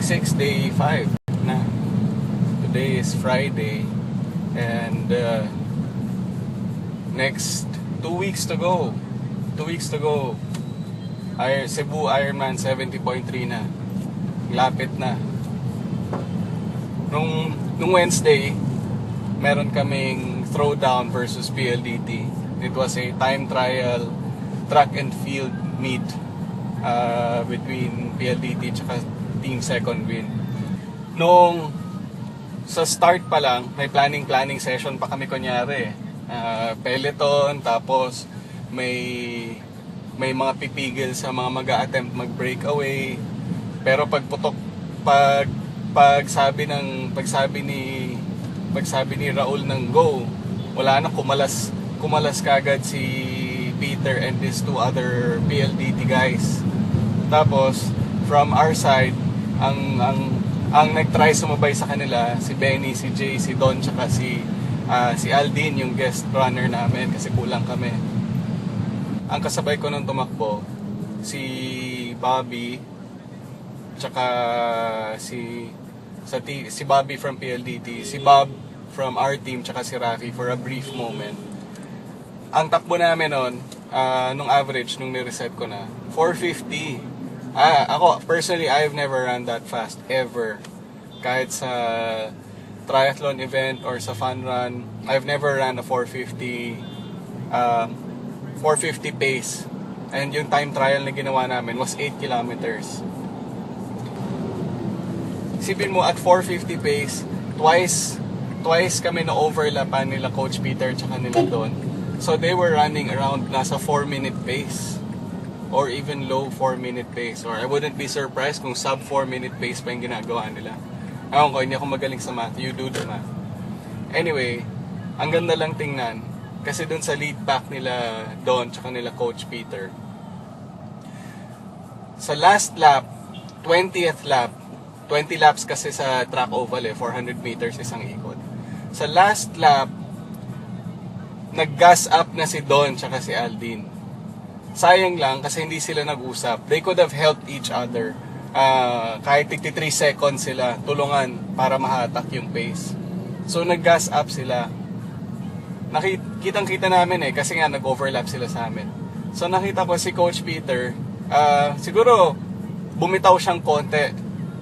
6, day 5 na. Today is Friday. And next 2 weeks to go. 2 weeks to go. Cebu Ironman 70.3 na. Lapit na. Nung Wednesday, meron kaming throwdown versus PLDT. It was a time trial track and field meet between PLDT tsaka Team Second Win. Nung sa start pa lang, may planning session pa kami kunyari. Peloton, tapos may mga pipigil sa mga mag-a-attempt mag-breakaway. Pero pagsabi ni Raul ng go, wala na, kumalas kagad si Peter and these two other PLDT guys. Tapos from our side, ang nag-try sumabay sa kanila si Benny, si Jay, si Don, tsaka si Aldin, yung guest runner namin kasi kulang kami. Ang kasabay ko nung tumakbo, si Bobby, tsaka si Bobby from PLDT, si Bob from our team, tsaka si Rafi for a brief moment. Ang takbo namin nun, nung average, nung nireset ko na, 450. Ako, personally, I've never run that fast, ever. Kahit sa triathlon event or sa fun run, I've never ran a 450 pace. And yung time trial na ginawa namin was 8 kilometers. Isipin mo, at 450 pace, twice kami na-overlapan nila Coach Peter tsaka nila Don. So they were running around nasa 4-minute pace. Or even low 4-minute pace. Or I wouldn't be surprised kung sub 4-minute pace pa yung ginagawa nila. Ewan ko, hindi ako magaling sa math. You do the math. Anyway, ang ganda lang tingnan. Kasi dun sa lead pack nila Don tsaka nila Coach Peter. Sa last lap, 20th lap, 20 laps kasi sa track oval 400 meters isang ikot. Sa last lap, nag-gas up na si Don tsaka si Aldin. Sayang lang kasi hindi sila nag-usap. They could have helped each other. Kahit 3 seconds sila, tulungan para mahatak yung pace. So nag-gas up sila. Kitang-kita namin kasi nga nag-overlap sila sa amin. So nakita ko si Coach Peter, siguro bumitaw siyang konti,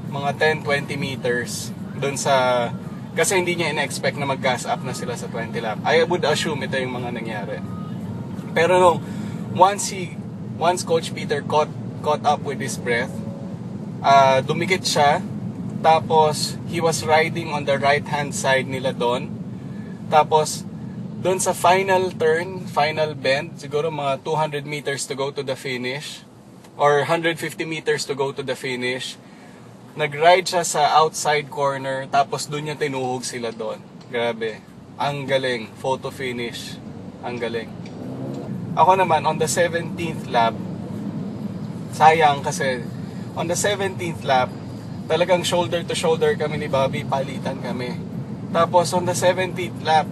mga 10-20 meters doon sa, kasi hindi niya in-expect na mag-gas up na sila sa 20 lap. I would assume ito yung mga nangyari. Pero nung once Coach Peter caught up with his breath, dumikit siya, tapos he was riding on the right hand side nila doon. Tapos doon sa final turn, final bend, siguro mga 200 meters to go to the finish or 150 meters to go to the finish, nag-ride siya sa outside corner, tapos doon niya tinuhog sila doon. Grabe, ang galing, photo finish, ang galing. Ako naman, on the 17th lap, sayang kasi, on the 17th lap, talagang shoulder to shoulder kami ni Bobby, palitan kami. Tapos on the 17th lap,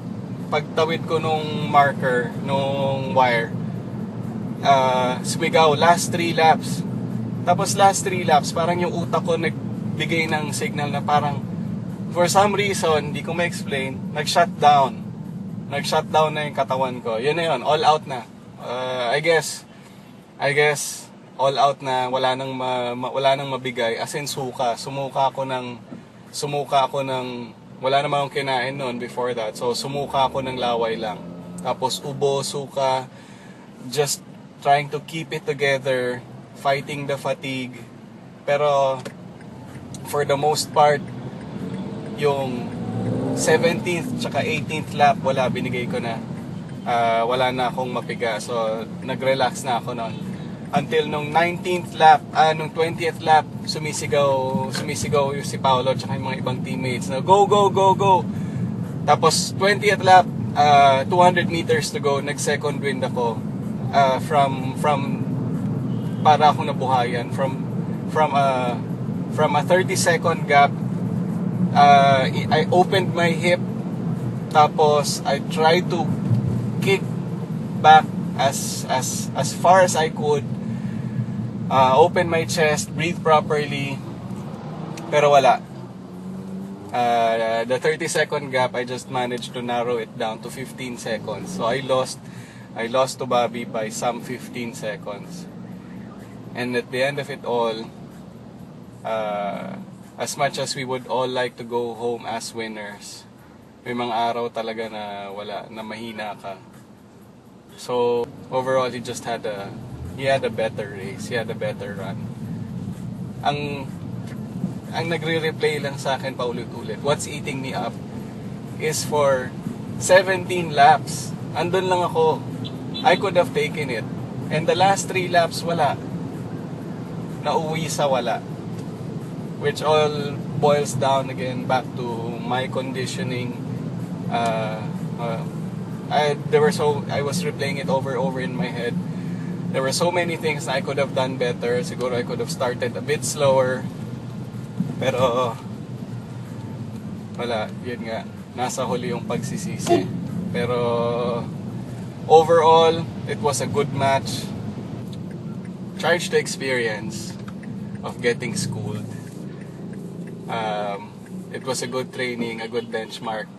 pagtawid ko nung marker, nung wire, sumigaw, last 3 laps. Tapos last 3 laps, parang yung utak ko nagbigay ng signal na parang, for some reason, hindi ko ma-explain, nag-shutdown. Nag-shutdown na yung katawan ko. Yun na yun, all out na. I guess all out na, wala nang mabigay, as in sumuka ako ng wala namang akong kinain noon before that, so sumuka ako ng laway lang, tapos ubo, suka, just trying to keep it together, fighting the fatigue. Pero for the most part, yung 17th tsaka 18th lap, wala, binigay ko na. Wala na akong mapiga, so nag-relax na ako noon. Until nung 19th lap, nung 20th lap, sumisigaw yung si Paolo tsaka yung mga ibang teammates na go, go, go, go. Tapos 20th lap, 200 meters to go, nag-second wind ako. From para akong nabuhayan. From a 30-second gap, I opened my hip, tapos I tried to kick back as far as I could, open my chest, breathe properly, Pero wala. The 30-second gap, I just managed to narrow it down to 15 seconds. So I lost to Bobby by some 15 seconds. And at the end of it all, as much as we would all like to go home as winners, may mga araw talaga na wala, na mahina ka. So overall, he had a better race, he had a better run. Ang nagre-replay lang sa akin paulit-ulit, what's eating me up is for 17 laps. Andun lang ako. I could have taken it. And the last 3 laps, wala. Nauwi sa wala. Which all boils down again back to my conditioning. I was replaying it over in my head. There were so many things I could have done better. Siguro I could have started a bit slower. Pero wala, yun nga, nasa huli yung pagsisisi. Pero overall, it was a good match. Charged the experience of getting schooled. It was a good training, a good benchmark.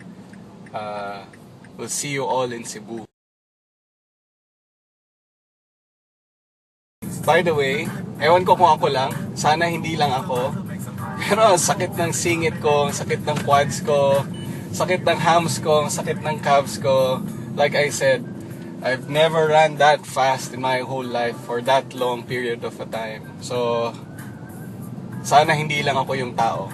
We'll see you all in Cebu. By the way, ewan ko kung ako lang, sana hindi lang ako. Pero ang sakit ng singit ko, ang sakit ng quads ko, sakit ng hams ko, ang sakit ng calves ko. Like I said, I've never ran that fast in my whole life for that long period of a time. So, sana hindi lang ako yung tao.